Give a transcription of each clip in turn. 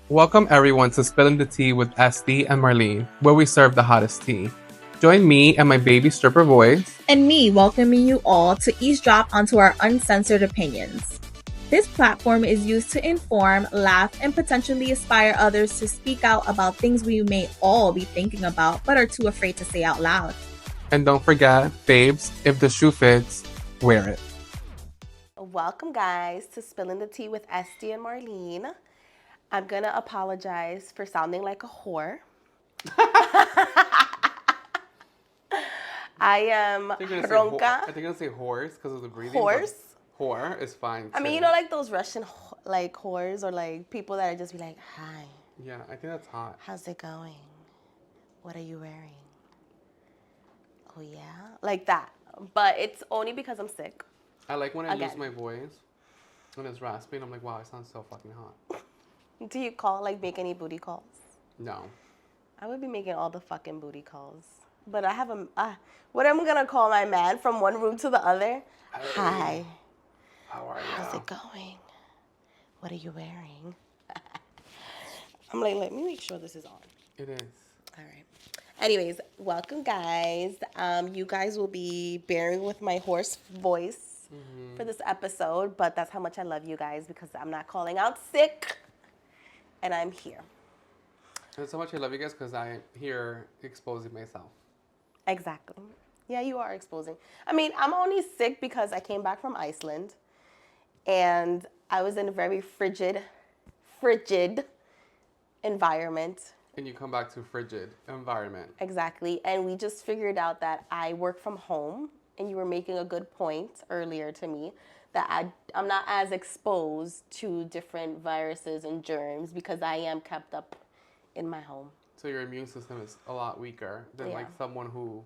Welcome everyone to Spilling the Tea with Estee and Marlene, where we serve the hottest tea. Join me and my baby stripper voice. And me welcoming you all to eavesdrop onto our uncensored opinions. This platform is used to inform, laugh, and potentially inspire others to speak out about things we may all be thinking about but are too afraid to say out loud. And don't forget, babes, if the shoe fits, wear it. Welcome, guys, to Spilling the Tea with Estee and Marlene. I'm gonna apologize for sounding like a whore. I am ronca. I think I'm gonna say horse because of the breathing. Horse? Whore is fine too. I mean, you know, like those Russian like whores or like people that are just be like, "Hi, Yeah, I think that's hot. how's it going? What are you wearing? Oh yeah, like that." But it's only because I'm sick. I like when I lose Again. my voice when it's raspy and I'm like, wow, I sound so fucking hot. Do you make any booty calls? No. I would be making all the fucking booty calls. But I have what am I gonna call my man from one room to the other? Hi, How are you? how's it going? What are you wearing? I'm like, let me make sure this is on. It is. All right. Anyways, welcome, guys. You guys will be bearing with my hoarse voice for this episode, but that's how much I love you guys because I'm not calling out sick, and I'm here. That's how much I love you guys because I'm here exposing myself. Exactly. Yeah, you are exposing. I mean, I'm only sick because I came back from Iceland, and I was in a very frigid environment. And you come back to frigid environment. Exactly. And we just figured out that I work from home, and you were making a good point earlier to me that I'm not as exposed to different viruses and germs because I am kept up in my home. So your immune system is a lot weaker than like someone who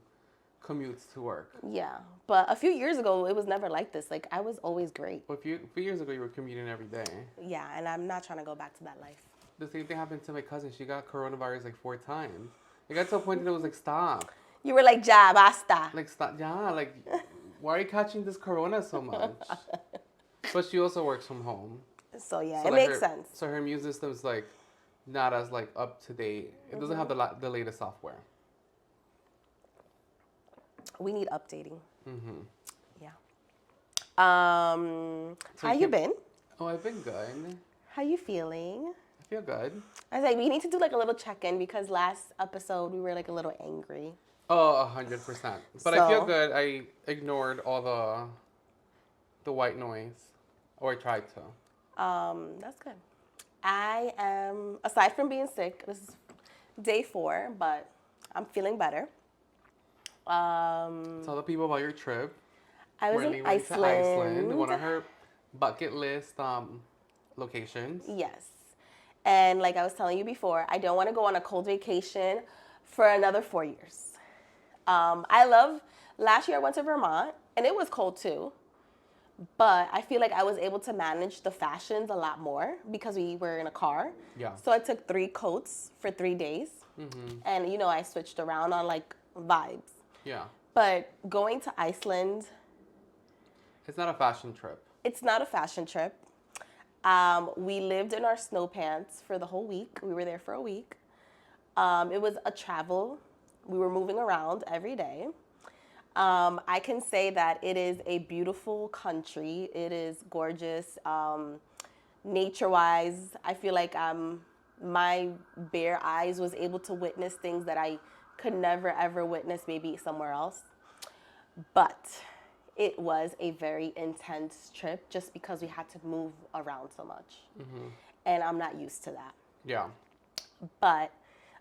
commutes to work. Yeah. But a few years ago, it was never like this. Like, I was always great. Well, a few years ago, you were commuting every day. Yeah, and I'm not trying to go back to that life. The same thing happened to my cousin. She got coronavirus like 4 times. It got to a point that it was like, stop. You were like, ja, basta. Like, stop. Yeah, like, why are you catching this corona so much? But she also works from home. So, yeah, So it like makes sense. So her immune system's like not as like up to date. It doesn't have the latest software. We need updating. Mm-hmm. Yeah. So How you been? Oh, I've been good. How you feeling? I feel good. I was like, we need to do like a little check-in because last episode we were like a little angry. Oh, 100%. But I So- feel good. I ignored all the white noise, or I tried to. That's good. I am, aside from being sick, this is day 4, but I'm feeling better. Tell the people about your trip. I was Marlene in went to Iceland. Iceland, one of her bucket list locations. Yes. And like I was telling you before, I don't want to go on a cold vacation for another 4 years. Last year I went to Vermont and it was cold too. But I feel like I was able to manage the fashions a lot more because we were in a car. Yeah. So I took 3 coats for 3 days. And, you know, I switched around on like vibes. Yeah. But going to Iceland, It's not a fashion trip. it's not a fashion trip. We lived in our snow pants for the whole week. We were there for a week. It was a travel. We were moving around every day. I can say that it is a beautiful country. It is gorgeous. Nature-wise, I feel like my bare eyes was able to witness things that I could never, ever witness maybe somewhere else. But it was a very intense trip just because we had to move around so much. And I'm not used to that. Yeah. But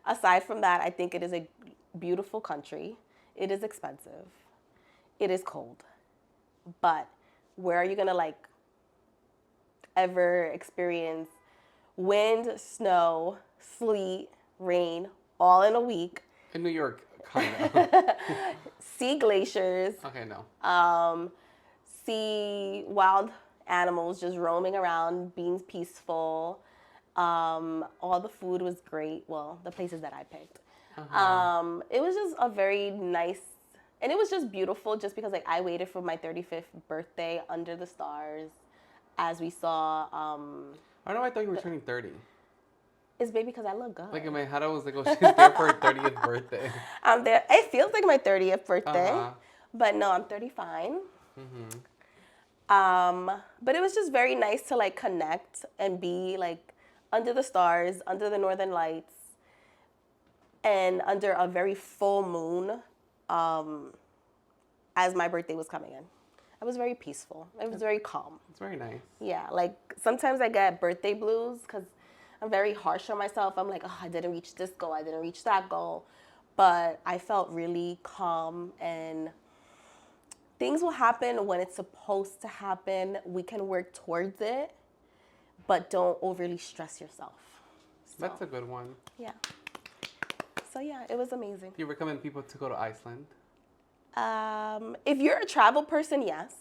aside from that, I think it is a beautiful country. It is expensive. It is cold. But where are you gonna like ever experience wind, snow, sleet, rain, all in a week? In New York, kind of. See glaciers, Okay, no. see wild animals just roaming around, being peaceful. All the food was great. Well, the places that I picked. It was just a very nice, and it was just beautiful just because like I waited for my 35th birthday under the stars as we saw. I know, I thought you were turning 30. It's maybe because I look good. Like in my head, I was like, oh, she's there for her 30th birthday. I'm there. It feels like my 30th birthday. Uh-huh. But no, I'm 35. Mm-hmm. But it was just very nice to like connect and be like under the stars, under the northern lights, and under a very full moon as my birthday was coming in. It was very peaceful. It was very calm. It's very nice. Yeah, like sometimes I get birthday blues because I'm very harsh on myself. I'm like, oh, I didn't reach this goal. I didn't reach that goal. But I felt really calm, and things will happen when it's supposed to happen. We can work towards it, but don't overly stress yourself. So, That's a good one. yeah. So yeah, it was amazing. Do you recommend people to go to Iceland? If you're a travel person, yes.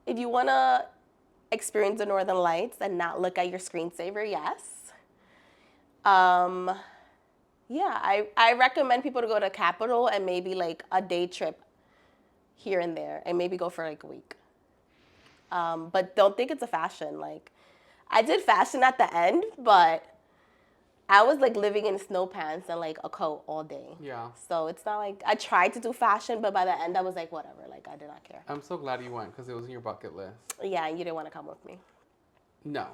If you want to experience the Northern Lights and not look at your screensaver, yes. Yeah, I recommend people to go to Capital and maybe like a day trip here and there, and maybe go for like a week. But don't think it's a fashion. Like, I did fashion at the end, but I was like living in snow pants and like a coat all day. Yeah. So it's not like I tried to do fashion, but by the end I was like, whatever. Like, I did not care. I'm so glad you went because it was in your bucket list. Yeah, and you didn't want to come with me. No.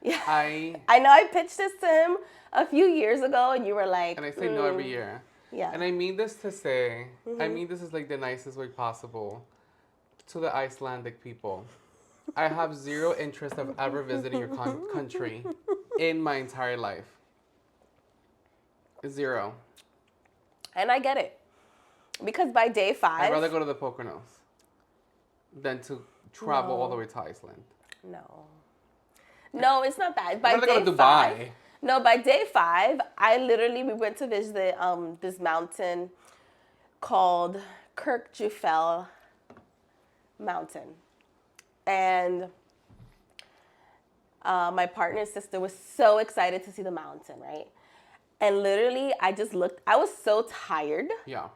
Yeah. I know I pitched this to him a few years ago, and you were like, and I say no every year. Yeah. And I mean this to say, I mean this is like the nicest way possible to the Icelandic people. I have zero interest of ever visiting your country in my entire life. Zero. And I get it. Because by day 5... I'd rather go to the Poconos than to travel all the way to Iceland. No, it's not that. By I'd rather day go to Dubai. 5... No, by day 5, we went to visit this mountain called Kirkjufell Mountain. And my partner's sister was so excited to see the mountain, right? And literally, I just looked. I was so tired. Yeah.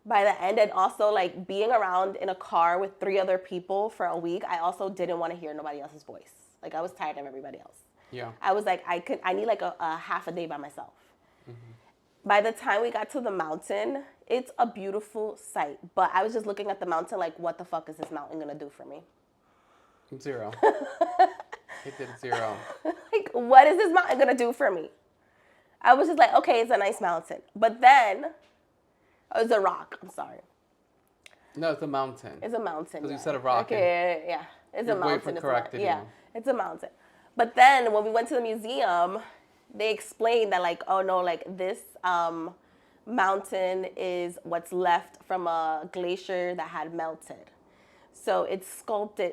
By the end, and also like being around in a car with 3 other people for a week, I also didn't want to hear nobody else's voice. Like, I was tired of everybody else. Yeah. I was like, I need like a half a day by myself. Mm-hmm. By the time we got to the mountain, it's a beautiful sight. But I was just looking at the mountain like, what the fuck is this mountain gonna do for me? Zero. It did 0. Like, what is this mountain gonna do for me? I was just like, okay, it's a nice mountain. But then, oh, it's a rock. I'm sorry. No, it's a mountain. It's a mountain. Because you said a rock. Okay, yeah. It's a mountain. Boyfriend corrected you. Yeah, it's a mountain. But then when we went to the museum, they explained that like, oh no, like this mountain is what's left from a glacier that had melted. So it's sculpted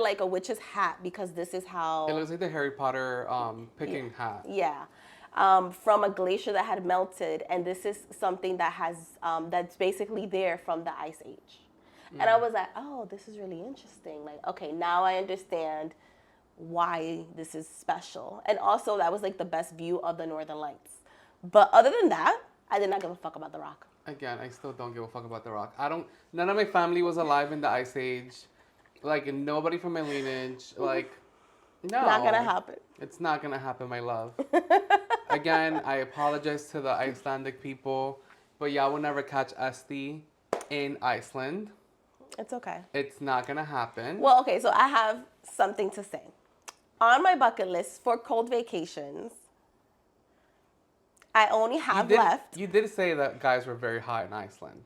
like a witch's hat, because this is how... It looks like the Harry Potter picking hat. Yeah. From a glacier that had melted, and this is something that has that's basically there from the Ice Age. And I was like, oh, this is really interesting. Like, okay, now I understand why this is special. And also, that was like the best view of the Northern Lights. But other than that, I did not give a fuck about the rock. Again, I still don't give a fuck about the rock. None of my family was alive in the Ice Age. Like, nobody from my lineage. Like, no. Not gonna happen. It's not gonna happen, my love. Again, I apologize to the Icelandic people, but y'all will never catch Estee in Iceland. It's okay. It's not gonna happen. Well, okay, so I have something to say. On my bucket list for cold vacations, I only have left... You did say that guys were very hot in Iceland.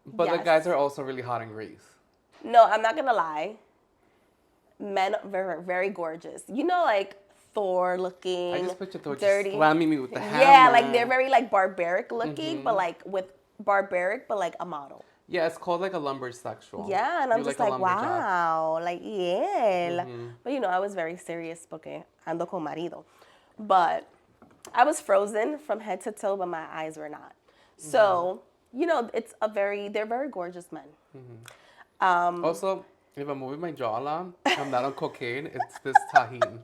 But Yes. the guys are also really hot in Greece. No, I'm not gonna lie. Men are very, very gorgeous. You know, like Thor looking, I just picture Thor dirty. just slamming me with the hammer. Yeah, like they're very like barbaric looking, but like a model. Yeah, it's called like a lumbersexual. Yeah, and I'm You're just a like, lumberjack. wow, like, yeah. But you know, I was very serious porque ando con marido. But I was frozen from head to toe, but my eyes were not. So, you know, they're very gorgeous men. Also, if I'm moving my jawline, I'm not on cocaine, it's this tahine.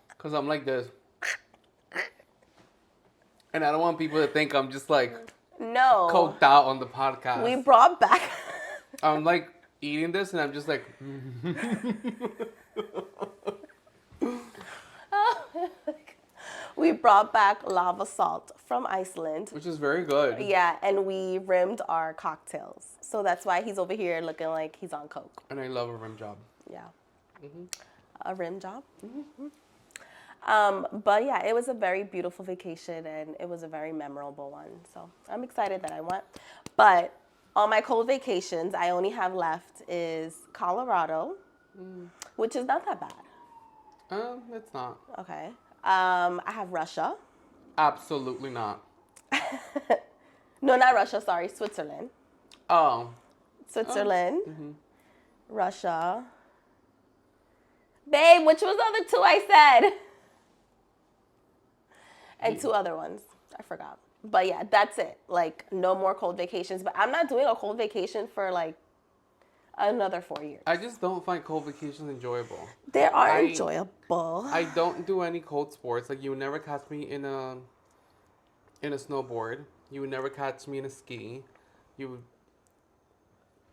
Because I'm like this. And I don't want people to think I'm just like No. coked out on the podcast. We brought back... I'm like eating this and I'm just like... We brought back lava salt from Iceland. Which is very good. Yeah, and we rimmed our cocktails. So that's why he's over here looking like he's on coke. And I love a rim job. Yeah. A rim job. But yeah, it was a very beautiful vacation and it was a very memorable one. So I'm excited that I went. But on my cold vacations, I only have left is Colorado, which is not that bad. It's not. Okay. I have Russia. Absolutely not. No, not Russia. Sorry, Switzerland. Oh. Switzerland, Russia. Babe, which was the other two I said? And two other ones. I forgot. But yeah, that's it. Like, no more cold vacations. But I'm not doing a cold vacation for like another 4 years. I just don't find cold vacations enjoyable. They are enjoyable. I don't do any cold sports. Like, you would never catch me in a snowboard. You would never catch me in a ski.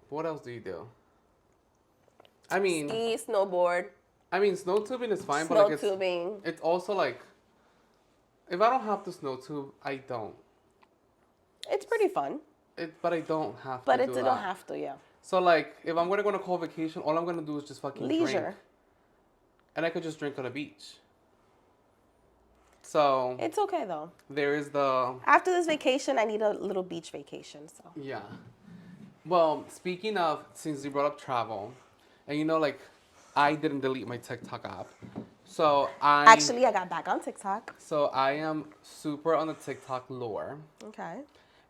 What else do you do? I mean, Ski, snowboard. I mean, snow tubing is fine, but like Tubing. it's also like, if I don't have to snow tube, I don't. It's pretty fun. But I don't have But to it do don't that. have to, yeah. So like, if I'm gonna go on a cold vacation, all I'm gonna do is just fucking Leisure. drink. And I could just drink on a beach. So It's okay though. there is the After this vacation, I need a little beach vacation. So yeah. Well, speaking of, since you brought up travel, and you know, like, I didn't delete my TikTok app, so I got back on TikTok. So I am super on the TikTok lore, Okay.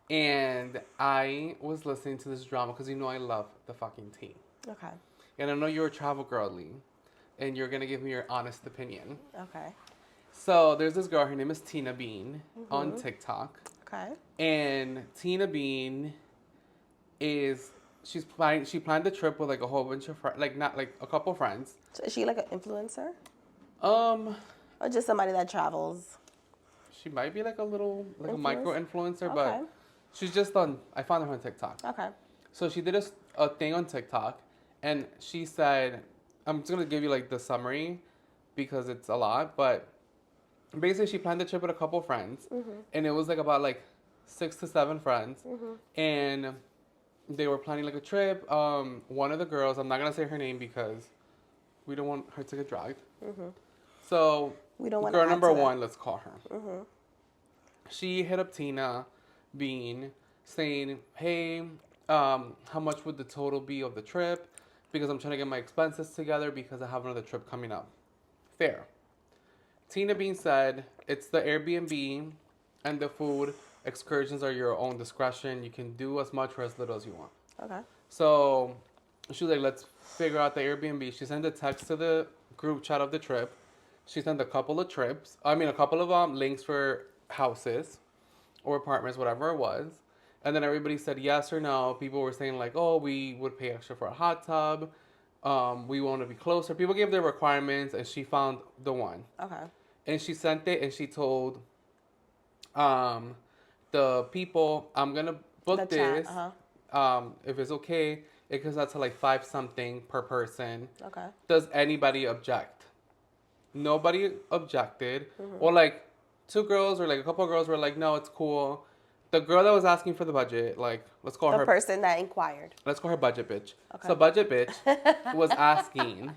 and I was listening to this drama because you know I love the fucking tea, Okay. and I know you're a travel girly, and you're gonna give me your honest opinion. Okay. So there's this girl, her name is Tina Bean on TikTok, Okay. and Tina Bean she planned the trip with like a whole bunch of friends, like not like a couple friends. So is she like an influencer Um, or just somebody that travels? she might be like a little like a Influence? micro influencer, Okay. but she's just on. I found her on TikTok. Okay. So she did a thing on TikTok, and she said, I'm just gonna give you like the summary because it's a lot, but basically she planned the trip with a couple friends, and it was like about like 6 to 7 friends, and they were planning like a trip. One of the girls, I'm not gonna say her name because we don't want her to get dragged. So We don't want girl number 1, let's call her. She hit up Tina Bean saying, hey, how much would the total be of the trip? Because I'm trying to get my expenses together because I have another trip coming up. Fair. Tina Bean said, it's the Airbnb and the food. Excursions are your own discretion. You can do as much or as little as you want. Okay. So she was like, let's figure out the Airbnb. She sent a text to the group chat of the trip. She sent a couple of links for houses or apartments, whatever it was. And then everybody said yes or no. People were saying like, oh, we would pay extra for a hot tub. We want to be closer. People gave their requirements, and she found the one. Okay. And she sent it, and she told the people, I'm going to book The chat, this. If it's okay, it goes out to like 5 something per person. Okay. Does anybody object? Nobody objected. Or like 2 girls or like a couple of girls were like, no, it's cool. The girl that was asking for the budget, like, let's call The her person that inquired. Let's call her Budget Bitch. Okay. So Budget Bitch was asking.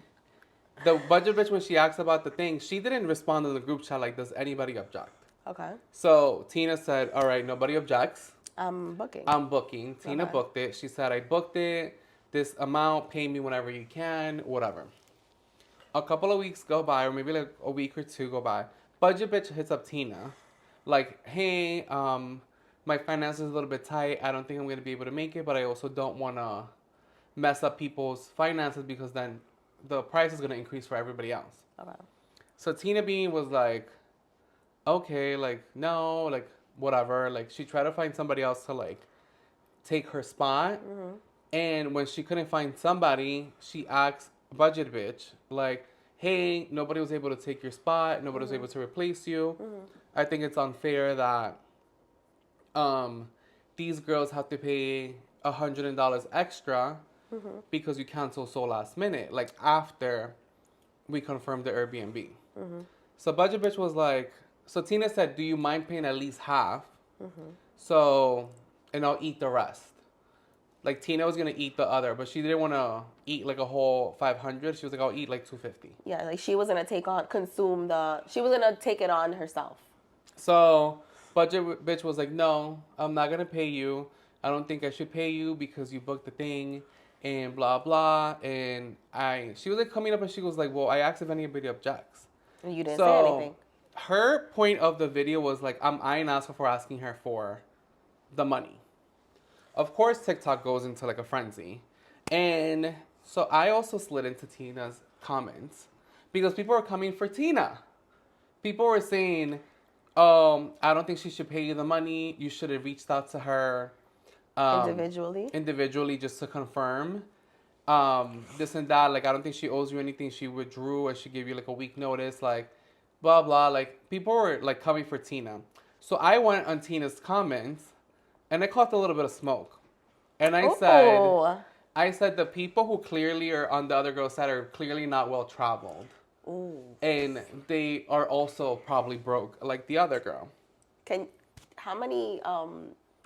The Budget Bitch, when she asked about the thing, she didn't respond in the group chat like, does anybody object? Okay. So Tina said, all right, nobody objects. I'm booking. I'm booking. Tina Okay. booked it. She said, I booked it. This amount, pay me whenever you can, whatever. A couple of weeks go by, or maybe like a week or 2 go by. Budget Bitch hits up Tina. Like, hey, my finances are a little bit tight. I don't think I'm going to be able to make it, but I also don't want to mess up people's finances because then the price is going to increase for everybody else. Okay. So Tina Bean was like, okay, like, no, like, whatever. Like, she tried to find somebody else to, like, take her spot. And when she couldn't find somebody, she asked Budget Bitch, like, hey, nobody was able to take your spot. Nobody was able to replace you. I think it's unfair that these girls have to pay $100 extra because you canceled so last minute, like after we confirmed the Airbnb. So Budget Bitch was like, So Tina said, "Do you mind paying at least half? So, and I'll eat the rest." Like Tina was gonna eat the other, but she didn't want to eat like a whole 500. She was like, "I'll eat like 250." Yeah, like she was gonna she was gonna take it on herself. So budget bitch was like, "No, I'm not gonna pay you. I don't think I should pay you because you booked the thing." And blah blah, and she was like coming up and she was like, "Well, I asked if anybody objects." And you didn't say So anything. her point of the video was like, I ain't asking for asking her for the money. Of course, TikTok goes into like a frenzy. And so I also slid into Tina's comments because people were coming for Tina. People were saying, I don't think she should pay you the money. You should have reached out to her individually just to confirm. This and that. Like, I don't think she owes you anything. She withdrew and she gave you like a week notice. Like, blah, blah. Like, people were like coming for Tina. So I went on Tina's comments and I caught a little bit of smoke. And I said the people who clearly are on the other girl's side are clearly not well traveled. Ooh. And they are also probably broke like the other girl. How many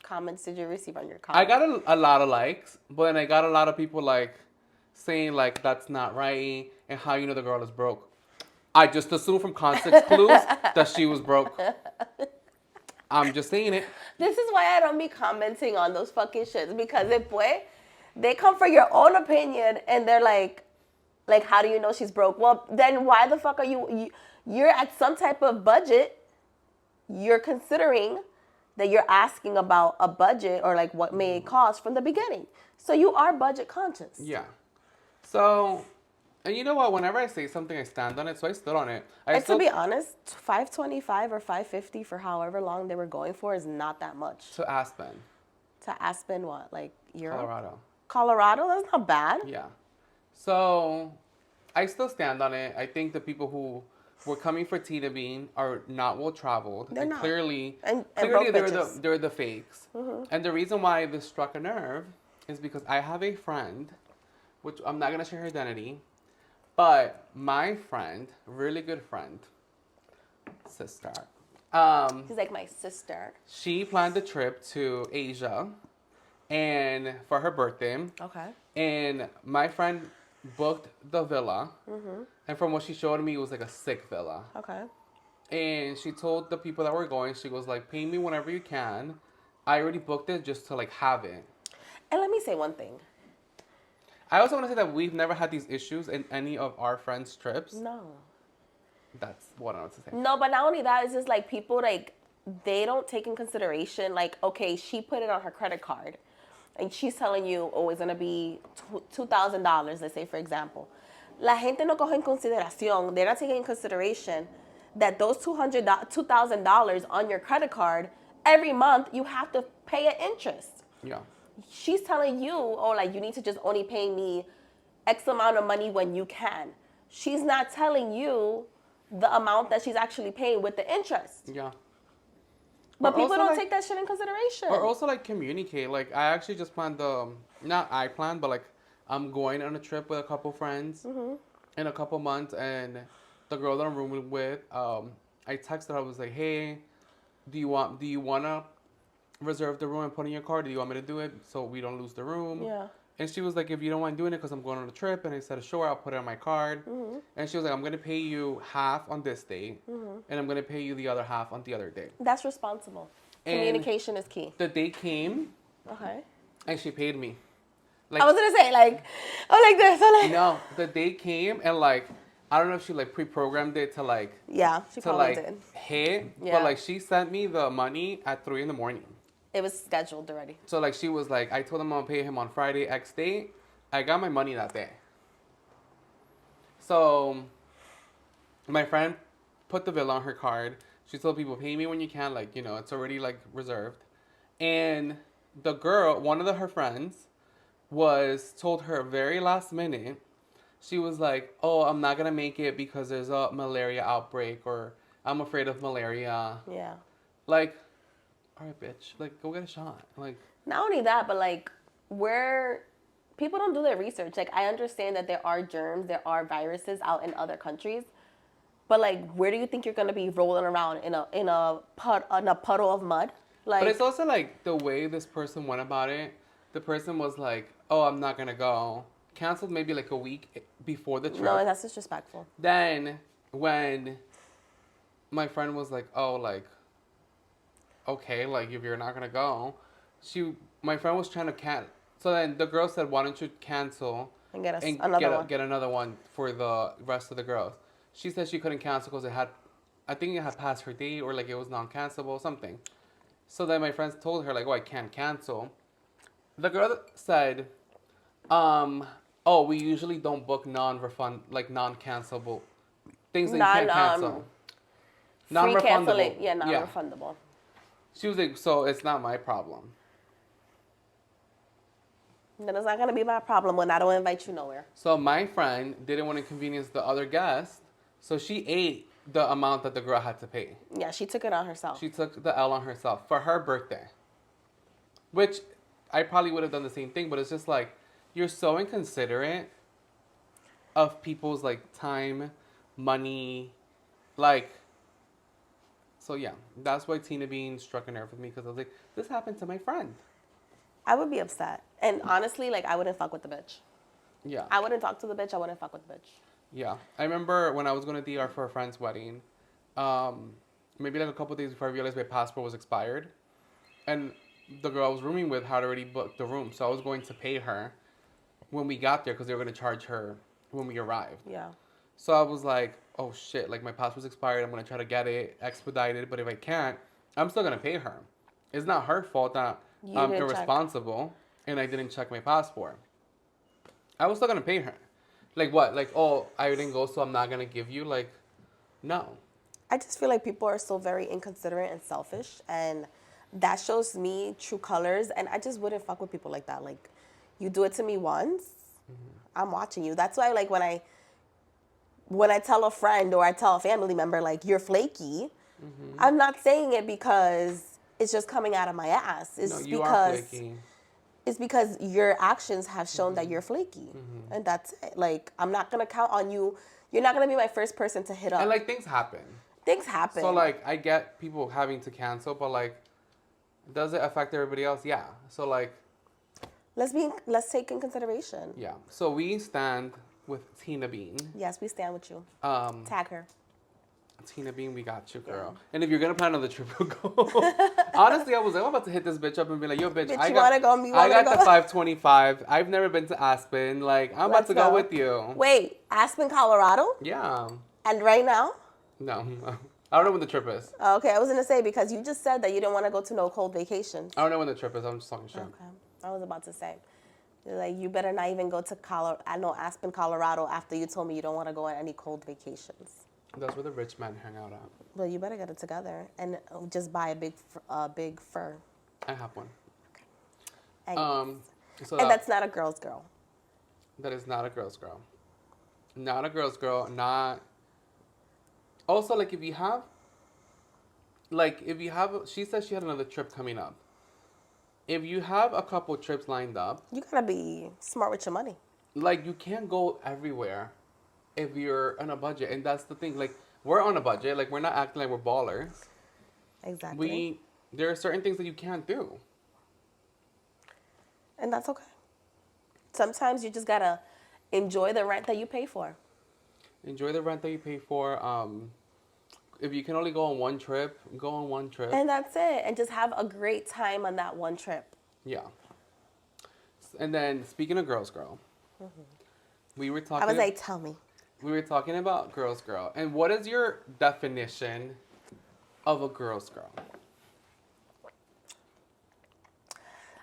comments did you receive on your comment? I got a lot of likes, but then I got a lot of people like saying like that's not right and how you know the girl is broke. I just assumed from context clues that she was broke. I'm just saying it. This is why I don't be commenting on those fucking shits because they come for your own opinion and they're like, how do you know she's broke? Well, then why the fuck are you're at some type of budget. You're considering that you're asking about a budget or like what may it cost from the beginning. So you are budget conscious. Yeah. So, and you know what? Whenever I say something, I stand on it. So I stood on it. To be honest, $525 or $550 for however long they were going for is not that much. To Aspen. To Aspen, what? Like Europe? Colorado. Colorado? That's not bad. Yeah. So, I still stand on it. I think the people who were coming for Tina Bean are not well traveled. They're not. Clearly broke they're the fakes. Mm-hmm. And the reason why this struck a nerve is because I have a friend, which I'm not gonna share her identity, but my friend, really good friend, sister. She's like my sister. She planned a trip to Asia, and for her birthday. Okay. And my friend booked the villa, and from what she showed me, it was like a sick villa. Okay. And she told the people that were going, she was like, "Pay me whenever you can. I already booked it just to like have it." And let me say one thing. I also want to say that we've never had these issues in any of our friends' trips. No. That's what I want to say. No, but not only that, it's just like people like they don't take in consideration like, okay, she put it on her credit card. And she's telling you, oh, it's going to be $2,000, let's say, for example. La gente no coge en consideración. They're not taking in consideration that those $2,000 on your credit card, every month, you have to pay an interest. Yeah. She's telling you, oh, like, you need to just only pay me X amount of money when you can. She's not telling you the amount that she's actually paying with the interest. Yeah. But people don't take that shit in consideration. Or also, like, communicate. Like, I actually just planned not I planned, but, like, I'm going on a trip with a couple friends in a couple months. And the girl that I'm rooming with, I texted her. I was like, hey, do you want to reserve the room and put in your card? Do you want me to do it so we don't lose the room? Yeah. And she was like, if you don't mind doing it because I'm going on a trip. And I said, sure, I'll put it on my card. And she was like, I'm going to pay you half on this date. And I'm going to pay you the other half on the other day. That's responsible. Communication is key. The date came. Okay. And she paid me. Like, I was going to say, like, oh, like this. Oh, like... No, the date came and, like, I don't know if she, like, pre-programmed it to, like... Yeah, she probably did. Hit. Yeah. But, like, she sent me the money at 3 a.m. It was scheduled already. So, like, she was like, I told him I'm going to pay him on Friday, X date. I got my money that day. So, my friend put the villa on her card. She told people, pay me when you can. Like, you know, it's already, like, reserved. And the girl, one of her friends, told her very last minute, she was like, oh, I'm not going to make it because there's a malaria outbreak or I'm afraid of malaria. Yeah. Like... all right, bitch. Like, go get a shot. Like, not only that, but like, people don't do their research. Like, I understand that there are germs, there are viruses out in other countries, But like, where do you think you're gonna be rolling around in a puddle of mud? Like, But it's also like the way this person went about it. The person was like, "Oh, I'm not gonna go." Canceled maybe like a week before the trip. no, that's disrespectful. Then when my friend was like, "Oh, like, okay, like if you're not gonna go," my friend was trying to So then the girl said, "Why don't you cancel And get us and another one. get another one for the rest of the girls?" She said she couldn't cancel because I think it had passed her date or like it was non-cancelable something. So then my friends told her like, "Oh, I can't cancel." The girl said, "Oh, we usually don't book non-refund like non-cancelable things that you can't cancel." Free Non-refundable. canceling, yeah, non-refundable. She was like, "So it's not my problem." Then it's not gonna be my problem when I don't invite you nowhere. So my friend didn't want to inconvenience the other guest, so she ate the amount that the girl had to pay. Yeah, she took it on herself. She took the L on herself for her birthday. Which I probably would have done the same thing, but it's just like you're so inconsiderate of people's like time, money, like. So yeah, that's why Tina Bean struck a nerve with me because I was like, this happened to my friend. I would be upset. And honestly, like, I wouldn't fuck with the bitch. Yeah. I wouldn't talk to the bitch. I wouldn't fuck with the bitch. Yeah. I remember when I was going to DR for a friend's wedding, maybe like a couple of days before I realized my passport was expired. And the girl I was rooming with had already booked the room. So I was going to pay her when we got there because they were going to charge her when we arrived. Yeah. So I was like, oh shit, like my passport's expired. I'm going to try to get it expedited. But if I can't, I'm still going to pay her. It's not her fault that I'm irresponsible and I didn't check my passport. I was still going to pay her. Like what? Like, oh, I didn't go, so I'm not going to give you? Like, no. I just feel like people are so very inconsiderate and selfish. And that shows me true colors. And I just wouldn't fuck with people like that. Like, you do it to me once, I'm watching you. That's why, like, when I tell a friend or I tell a family member, like, you're flaky, I'm not saying it because it's just coming out of my ass. It's you are flaky. It's because your actions have shown that you're flaky. And that's it. Like, I'm not going to count on you. You're not going to be my first person to hit up. And, like, things happen. Things happen. So, like, I get people having to cancel, but, like, does it affect everybody else? Yeah. So, like... Let's take in consideration. Yeah. So, we stand with Tina Bean. Yes, we stand with you. Tag her. Tina Bean, we got you, girl. Yeah. And if you're gonna plan another trip, we'll go. Honestly, I was like, I'm about to hit this bitch up and be like, yo, bitch, I got the 525. I've never been to Aspen. Like, I'm about to go with you. Wait, Aspen, Colorado? Yeah. And right now? No. I don't know when the trip is. Okay, I was gonna say because you just said that you didn't want to go to no cold vacation. I don't know when the trip is. I'm just talking shit. Okay. I was about to say. Like, you better not even go to Aspen, Colorado after you told me you don't want to go on any cold vacations. That's where the rich men hang out at. Well, you better get it together and just buy a big fur. I have one. Okay. And that's not a girl's girl. That is not a girl's girl. Not a girl's girl. Not. Also, like, if you have. She said she had another trip coming up. If you have a couple trips lined up, you gotta be smart with your money. Like, you can't go everywhere if you're on a budget. And that's the thing. Like, we're on a budget. Like, we're not acting like we're ballers. Exactly. There are certain things that you can't do. And that's okay. Sometimes you just gotta enjoy the rent that you pay for. Enjoy the rent that you pay for. If you can only go on one trip, go on one trip. And that's it. And just have a great time on that one trip. Yeah. And then, speaking of girls, girl, we were talking... I was like, tell me. We were talking about girls, girl. And what is your definition of a girl's girl?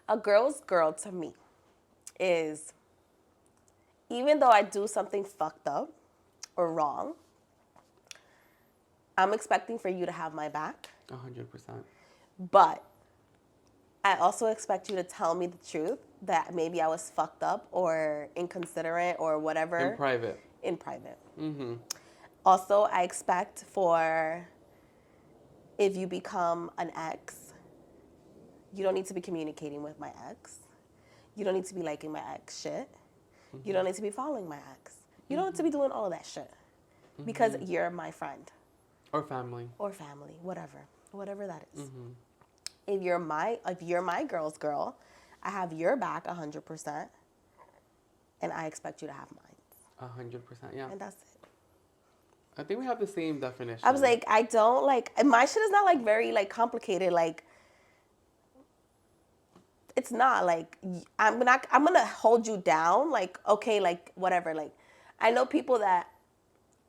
A girl's girl to me is, even though I do something fucked up or wrong, I'm expecting for you to have my back. 100%. But I also expect you to tell me the truth that maybe I was fucked up or inconsiderate or whatever. In private. In private. Mm-hmm. Also, I expect for, if you become an ex, you don't need to be communicating with my ex. You don't need to be liking my ex shit. You don't need to be following my ex. You don't need to be doing all of that shit. because you're my friend. Or family. Or family, whatever that is. If you're my girl's girl, I have your back 100%, and I expect you to have mine. 100%, yeah. And that's it. I think we have the same definition. I was like, I don't like, and my shit is not like very like complicated. Like, it's not like I'm gonna hold you down. Like, okay, like whatever. Like, I know people that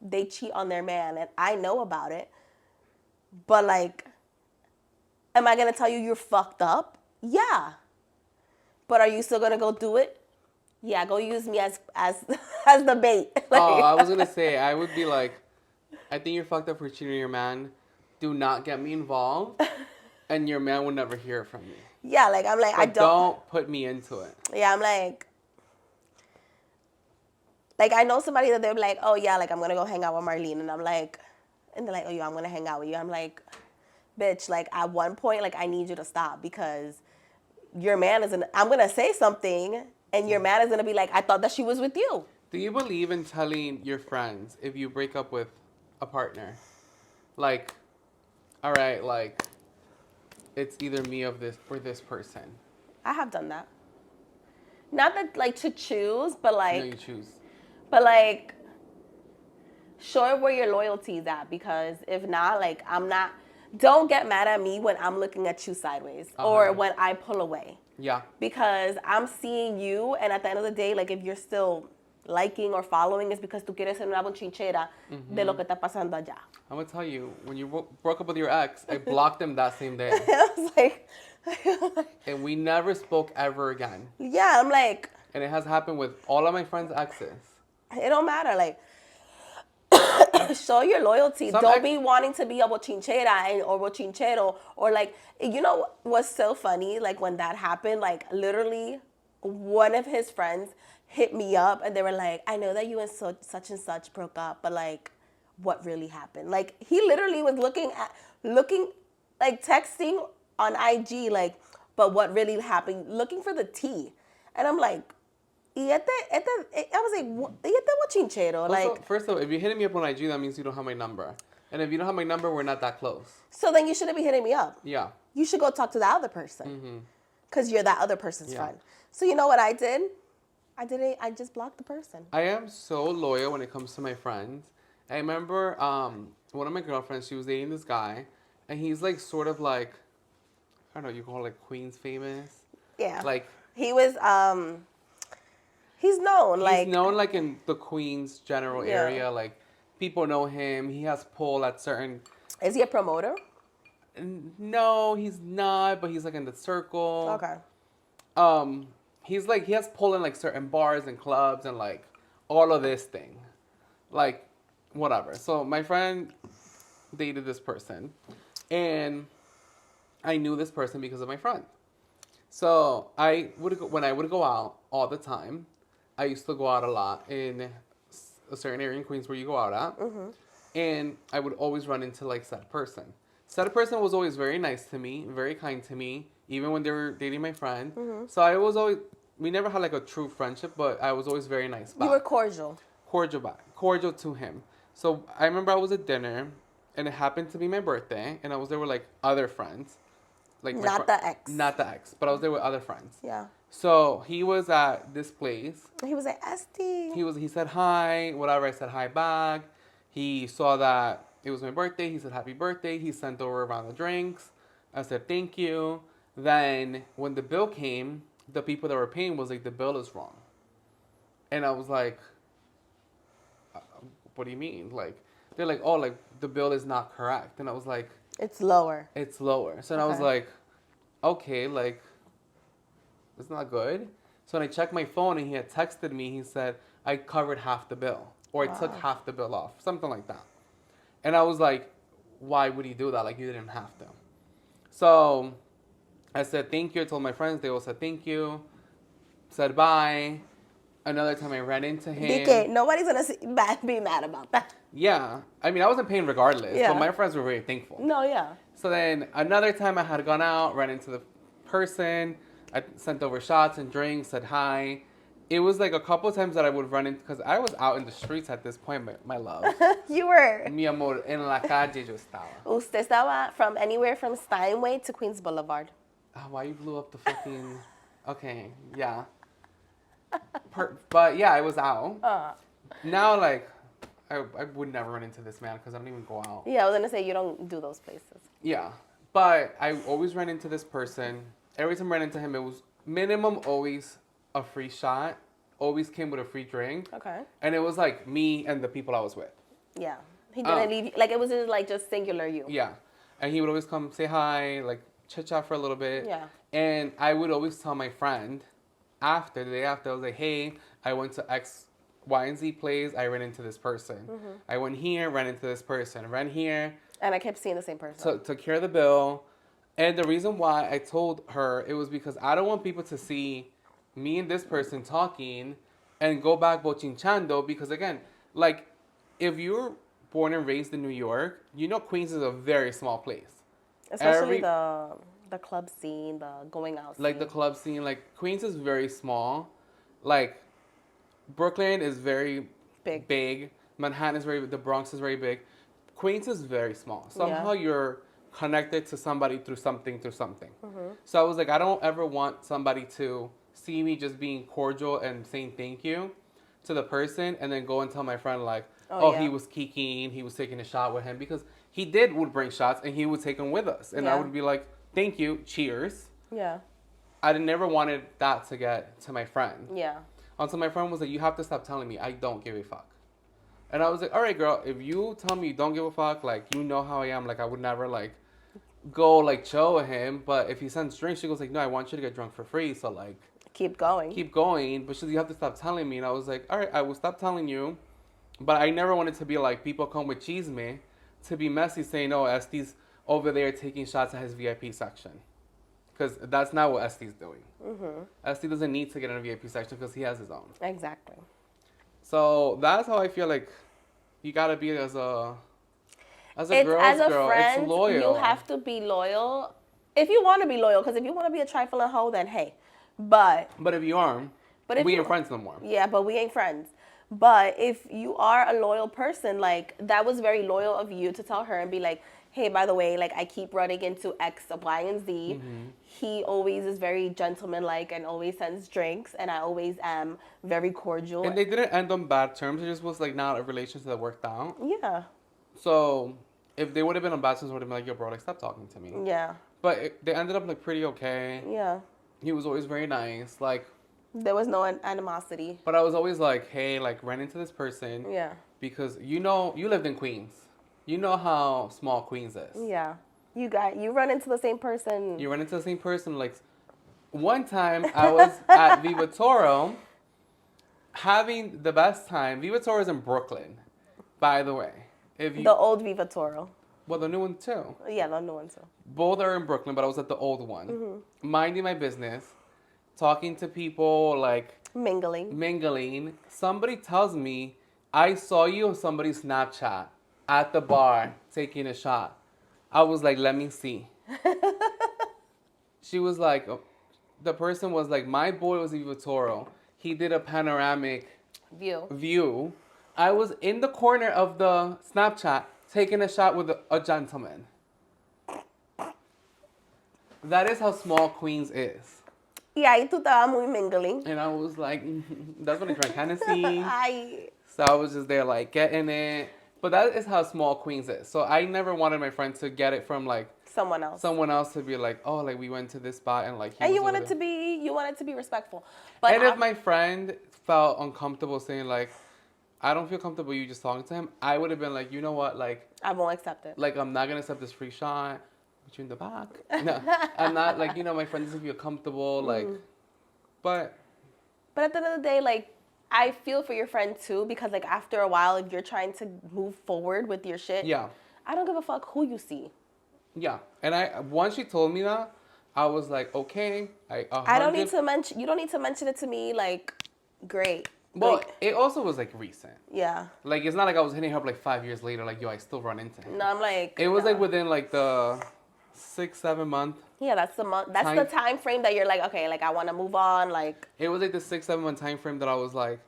they cheat on their man, and I know about it. But like, am I gonna tell you you're fucked up? Yeah. But are you still gonna go do it? Yeah, go use me as as the bait. Like, I was gonna say, I would be like, I think you're fucked up for cheating on your man. Do not get me involved, and your man will never hear from me. Yeah, like I'm like, But don't put me into it. Yeah, I'm like I know somebody that they're like, oh yeah, like I'm gonna go hang out with Marlene, and I'm like, and they're like, oh yeah, I'm gonna hang out with you. I'm like, bitch, like at one point, like I need you to stop because your man is I'm gonna say something, and your man is gonna be like, I thought that she was with you. Do you believe in telling your friends if you break up with a partner? Like, all right, like, it's either me or this person. I have done that. Not that like to choose, but like. No, you choose. But like, show where your loyalty is at, because if not, like I'm not. Don't get mad at me when I'm looking at you sideways or when I pull away. Yeah. Because I'm seeing you, and at the end of the day, like if you're still liking or following, it's because tú quieres ser una bochinchera de lo que está pasando allá. I'm gonna tell you, when you broke up with your ex, I blocked him that same day. I was like, and we never spoke ever again. Yeah, I'm like. And it has happened with all of my friends' exes. It don't matter, like. Show your loyalty. Don't be wanting to be a bochinchera or bochinchero, or like, you know what's so funny? Like when that happened, like literally one of his friends hit me up and they were like, I know that you and such and such broke up, but like what really happened? Like he literally was looking like texting on IG, like, but what really happened? Looking for the tea. And I'm like, I was like, chinchero? Like, first of all, if you're hitting me up on IG, that means you don't have my number. And if you don't have my number, we're not that close. So then you shouldn't be hitting me up. Yeah. You should go talk to the other person. Because you're that other person's friend. So you know what I did? I just blocked the person. I am so loyal when it comes to my friends. I remember one of my girlfriends, she was dating this guy. And he's like sort of like, I don't know, you call it like Queens famous? Yeah. Like. He was, he's known like in the Queens general area. Like people know him. He has pull at certain. Is he a promoter? No, he's not. But he's like in the circle. Okay. He's like he has pull in like certain bars and clubs and like all of this thing, like whatever. So my friend dated this person, and I knew this person because of my friend. So when I would go out all the time. I used to go out a lot in a certain area in Queens where you go out at. And I would always run into like said person. Said person was always very nice to me, very kind to me, even when they were dating my friend. So we never had like a true friendship, but I was always very nice back. You were cordial. Cordial to him. So I remember I was at dinner and it happened to be my birthday and I was there with like other friends. Like Not the ex. Not the ex, but I was there with other friends. Yeah. So he was at this place. He was like, Estee. He said hi, whatever. I said hi back. He saw that it was my birthday. He said happy birthday. He sent over a round of drinks. I said thank you. Then when the bill came, the people that were paying was like, the bill is wrong. And I was like, what do you mean? Like, they're like, oh, like the bill is not correct. And I was like, it's lower. So I was like, okay, like, it's not good. So when I checked my phone and he had texted me, he said, I covered half the bill. Or I took half the bill off. Something like that. And I was like, why would he do that? Like, you didn't have to. So I said, thank you. I told my friends. They all said, thank you. Said bye. Another time I ran into him. DK, nobody's going to be mad about that. Yeah. I mean, I wasn't paying regardless. Yeah. But my friends were very thankful. No, yeah. So then another time I had gone out, ran into the person. I sent over shots and drinks, said hi. it was like a couple of times that I would run into, because I was out in the streets at this point, my love. You were. Mi amor, en la calle yo estaba. Usted estaba from anywhere from Steinway to Queens Boulevard. Why you blew up the fucking... Okay, yeah. But yeah, I was out. Now, like, I would never run into this man because I don't even go out. Yeah, I was going to say, you don't do those places. Yeah. But I always ran into this person. Every time I ran into him, it was minimum always a free shot. Always came with a free drink. Okay. And it was like me and the people I was with. Yeah. He didn't leave you. Like, it was just, like, just singular you. Yeah. And he would always come say hi, like, chit-chat for a little bit. Yeah. And I would always tell my friend the day after, I was like, hey, I went to X, Y, and Z place. I ran into this person. Mm-hmm. I went here, ran into this person. Ran here. And I kept seeing the same person. So took care of the bill. And the reason why I told her, it was because I don't want people to see me and this person talking and go back bochinchando. Because again, like, if you're born and raised in New York, you know Queens is a very small place. Especially the club scene, the going out scene. Like the club scene, like Queens is very small. Like Brooklyn is very big. Manhattan is the Bronx is very big. Queens is very small. Somehow you're connected to somebody through something. Mm-hmm. So I was like, I don't ever want somebody to see me just being cordial and saying thank you to the person and then go and tell my friend like, he was kikiing, he was taking a shot with him, because he would bring shots and he would take them with us. And I would be like, thank you, cheers. Yeah. I never wanted that to get to my friend. Yeah. Until my friend was like, you have to stop telling me I don't give a fuck. And I was like, all right, girl, if you tell me you don't give a fuck, like, you know how I am, like, I would never, like, go, like, chill with him. But if he sends drinks, she goes, like, no, I want you to get drunk for free. So, like, keep going. But she's like, you have to stop telling me. And I was like, all right, I will stop telling you. But I never wanted to be like, people come with chisme to be messy saying, oh, Estee's over there taking shots at his VIP section. Because that's not what Estee's doing. Mm-hmm. Estee doesn't need to get in a VIP section because he has his own. Exactly. So that's how I feel like you got to be as a girl's girl. Friend, it's loyal. You have to be loyal if you want to be loyal. Because if you want to be a trifling hoe, then hey. But if you aren't, we ain't friends no more. Yeah, but we ain't friends. But if you are a loyal person, like, that was very loyal of you to tell her and be like, hey, by the way, like, I keep running into X, Y, and Z. Mm-hmm. He always is very gentlemanlike and always sends drinks, and I always am very cordial. And they didn't end on bad terms. It just was, like, not a relationship that worked out. Yeah. So if they would have been on bad terms, I would have been like, yo, bro, like, stop talking to me. Yeah. But they ended up, like, pretty okay. Yeah. He was always very nice. Like, there was no animosity. But I was always like, hey, like, ran into this person. Yeah. Because, you know, you lived in Queens. You know how small Queens is. Yeah. You run into the same person. You run into the same person. Like, one time I was at Viva Toro having the best time. Viva Toro is in Brooklyn, by the way. The old Viva Toro. Well, the new one too. Yeah, the new one too. Both are in Brooklyn, but I was at the old one. Mm-hmm. Minding my business, talking to people, like... Mingling. Somebody tells me, I saw you on somebody's Snapchat at the bar taking a shot. I was like, let me see. She was like, the person was like, my boy was Viva Toro. He did a panoramic view. I was in the corner of the Snapchat taking a shot with a gentleman. That is how small Queens is. Y ahí tú estabas muy mingling. And I was like, that's when I drank Hennessy. So I was just there like getting it. But that is how small Queens is. So I never wanted my friend to get it from like someone else to be like, oh, like we went to this spot and like and you wanted to be respectful. But and if my friend felt uncomfortable saying like, I don't feel comfortable you just talking to him, I would have been like, you know what, like I won't accept it. Like I'm not gonna accept this free shot. Put you in the back. No, I'm not like, you know, my friend doesn't feel comfortable, like but at the end of the day, like I feel for your friend too, because like after a while, if you're trying to move forward with your shit, I don't give a fuck who you see. Yeah, and once she told me that, I was like, okay, I don't need to mention. You don't need to mention it to me. Like, great. Well, like, it also was like recent. Yeah. Like it's not like I was hitting her up like 5 years later. Like yo, I still run into him. No, I'm like. It was like within like the 6, 7 month. Yeah, that's the month. That's the time frame that you're like, okay, like I want to move on. Like it was like the 6, 7 month time frame that I was like,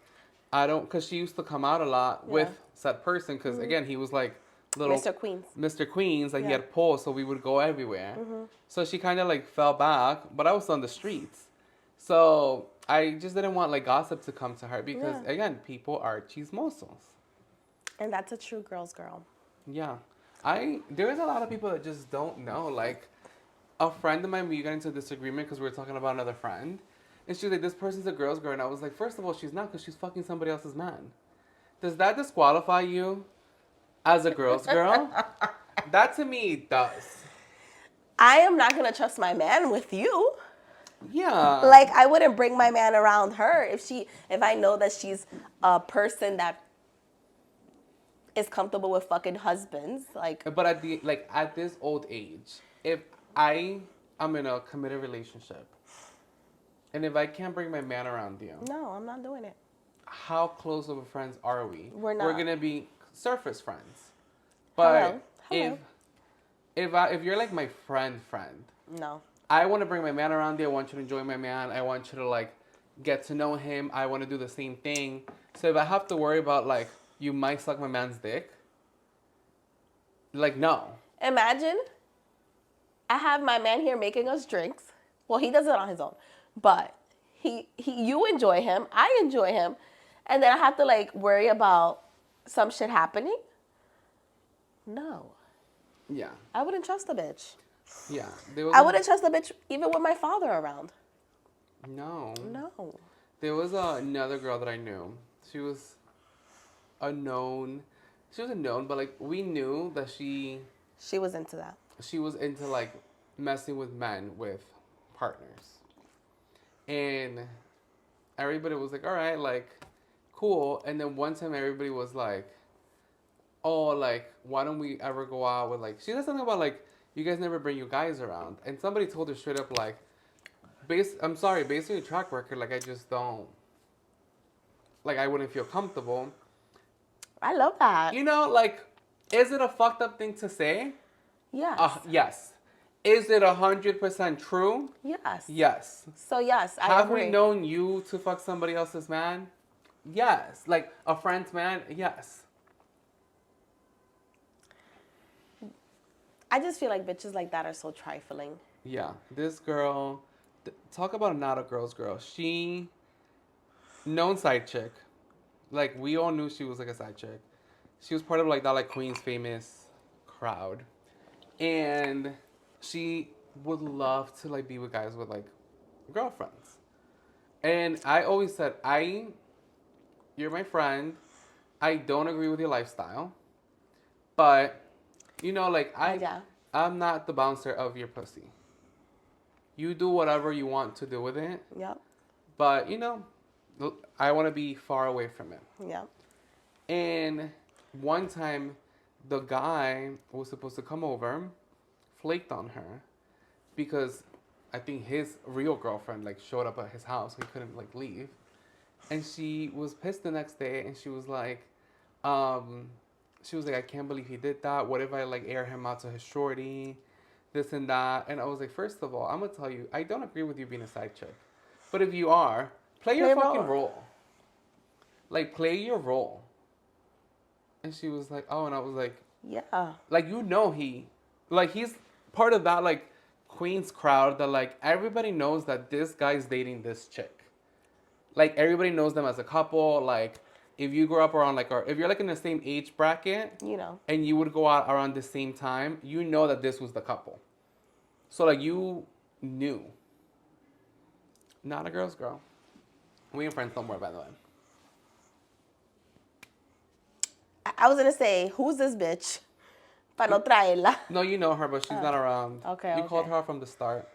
I don't, because she used to come out a lot with said person. Because again, he was like little Mr. Queens. Mr. Queens, like he had pull, so we would go everywhere. So she kind of like fell back, but I was on the streets, so I just didn't want like gossip to come to her because again, people are chismosos. And that's a true girl's girl. Yeah, there's a lot of people that just don't know. Like a friend of mine, we got into a disagreement because we were talking about another friend, and she was like, "This person's a girl's girl," and I was like, first of all, she's not because she's fucking somebody else's man. Does that disqualify you as a girl's girl? That to me does. I am not gonna trust my man with you. Yeah. Like I wouldn't bring my man around her if I know that she's a person that is comfortable with fucking husbands. Like, but at this old age, if I am in a committed relationship, and if I can't bring my man around you, no, I'm not doing it. How close of friends are we? We're not. We're gonna be surface friends. But Hello. if you're like my friend, no, I want to bring my man around you. I want you to enjoy my man. I want you to like get to know him. I want to do the same thing. So if I have to worry about like you might suck my man's dick, like no. Imagine I have my man here making us drinks. Well, he does it on his own, but you enjoy him, I enjoy him, and then I have to like worry about some shit happening. No. Yeah. I wouldn't trust a bitch. Yeah. I wouldn't trust a bitch even with my father around. No. No. There was another girl that I knew. She was a known, but like we knew that she was into that. She was into like messing with men with partners. And everybody was like, all right, like, cool. And then one time everybody was like, oh, like, why don't we ever go out with, like, she said something about, like, you guys never bring your guys around. And somebody told her straight up, like, based on your track record, like, I just don't, like, I wouldn't feel comfortable. I love that. You know, like, is it a fucked up thing to say? Yes. Yes. Is it 100% true? Yes. Yes. So yes, I Have agree. we known you to fuck somebody else's man? Yes. Like a friend's man? Yes. I just feel like bitches like that are so trifling. Yeah. This girl, talk about not a girl's girl. She, known side chick. Like we all knew she was like a side chick. She was part of like that like Queen's famous crowd. And she would love to like be with guys with like girlfriends. And I always said, you're my friend. I don't agree with your lifestyle. But, you know, like I'm not the bouncer of your pussy. You do whatever you want to do with it. Yep. But, you know, I want to be far away from it. Yep. And one time, the guy was supposed to come over, flaked on her, because I think his real girlfriend like showed up at his house. He couldn't like leave, and she was pissed the next day. And she was like, I can't believe he did that. What if I like air him out to his shorty, this and that? And I was like, first of all, I'm gonna tell you, I don't agree with you being a side chick, but if you are, play your fucking role. Like play your role. And she was like, oh, and I was like, yeah. Like, you know, he's part of that, like, Queen's crowd that, like, everybody knows that this guy's dating this chick. Like, everybody knows them as a couple. Like, if you grew up around, like, or if you're, like, in the same age bracket, you know, and you would go out around the same time, you know that this was the couple. So, like, you knew. Not a girl's girl. We ain't friends no more, by the way. I was gonna say, who's this bitch? Para no traerla. No, you know her, but she's not around. Okay. You called her out from the start.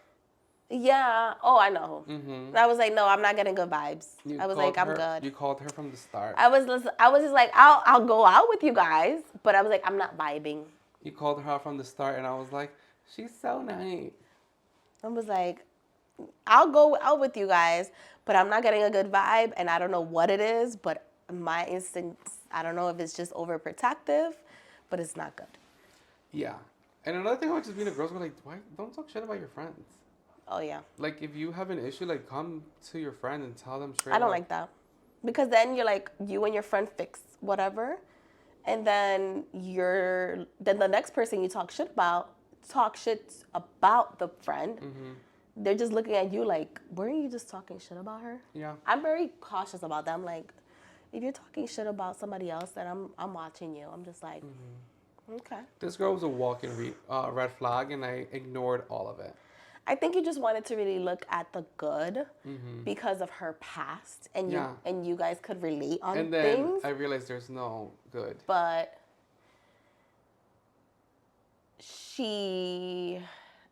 Yeah. Oh, I know. Mm-hmm. I was like, no, I'm not getting good vibes. I was like, I'm good. You called her from the start. I was just like, I'll go out with you guys, but I was like, I'm not vibing. You called her out from the start, and I was like, she's so nice. I was like, I'll go out with you guys, but I'm not getting a good vibe, and I don't know what it is, but my instincts, I don't know if it's just overprotective, but it's not good. Yeah. And another thing about just being a girl's girl, like, why don't talk shit about your friends? Oh yeah. Like, if you have an issue, like, come to your friend and tell them straight I don't up. like that. Because then you're like, you and your friend fix whatever, and then then the next person you talk shit about the friend. Mm-hmm. They're just looking at you like, weren't you just talking shit about her? Yeah. I'm very cautious about that. I'm like, if you're talking shit about somebody else, then I'm watching you. I'm just like, okay. This girl was a walking red flag, and I ignored all of it. I think you just wanted to really look at the good because of her past, and you guys could relate on and then things. I realized there's no good. But she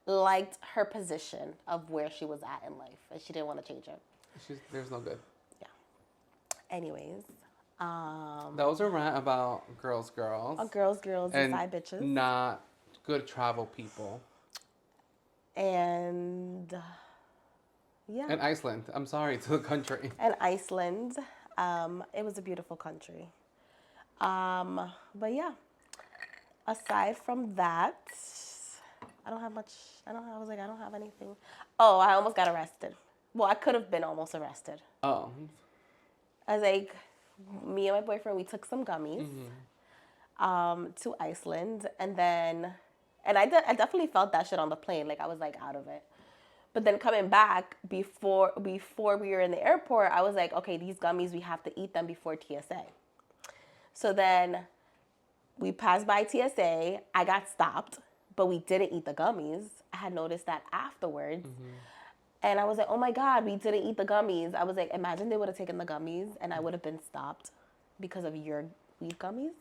liked her position of where she was at in life, and she didn't want to change it. There's no good. Yeah. Anyways. That was a rant about girls, girls, and side bitches. Not good travel people. And yeah. And Iceland. I'm sorry, to the country. And Iceland. It was a beautiful country. But yeah. Aside from that, I don't have much. I don't have anything. Oh, I almost got arrested. Well, I could have been almost arrested. Oh. I was like, me and my boyfriend, we took some gummies to Iceland, and I definitely felt that shit on the plane. Like, I was like out of it. But then coming back before we were in the airport, I was like, okay, these gummies, we have to eat them before TSA. So then we passed by TSA. I got stopped, but we didn't eat the gummies. I had noticed that afterwards. And I was like, oh my God, we didn't eat the gummies. I was like, imagine they would have taken the gummies and I would have been stopped because of your weed gummies.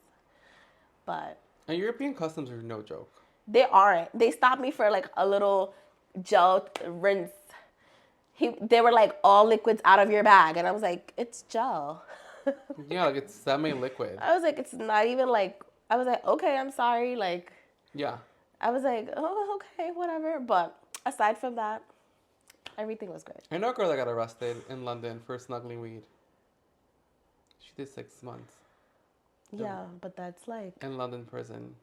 But. And European customs are no joke. They aren't. They stopped me for like a little gel rinse. They were like, all liquids out of your bag. And I was like, it's gel. Yeah, like it's semi-liquid. I was like, it's not even like, I was like, okay, I'm sorry. Like. Yeah. I was like, oh, okay, whatever. But aside from that, everything was great. I know a girl that got arrested in London for smuggling weed. She did 6 months. Yeah, but that's like... in London prison.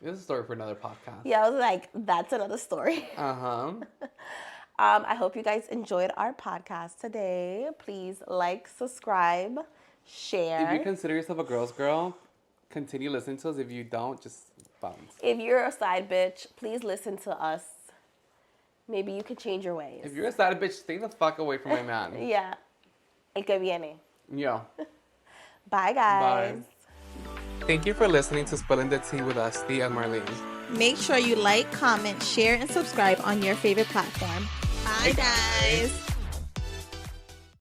This is a story for another podcast. Yeah, I was like, that's another story. I hope you guys enjoyed our podcast today. Please like, subscribe, share. If you consider yourself a girl's girl, continue listening to us. If you don't, just bounce. If you're a side bitch, please listen to us. Maybe you could change your ways. If you're a side bitch, stay the fuck away from my man. Yeah. El que viene. Yeah. Bye, guys. Bye. Thank you for listening to Spilling the Tea with Estee and Marlene. Make sure you like, comment, share, and subscribe on your favorite platform. Bye, guys.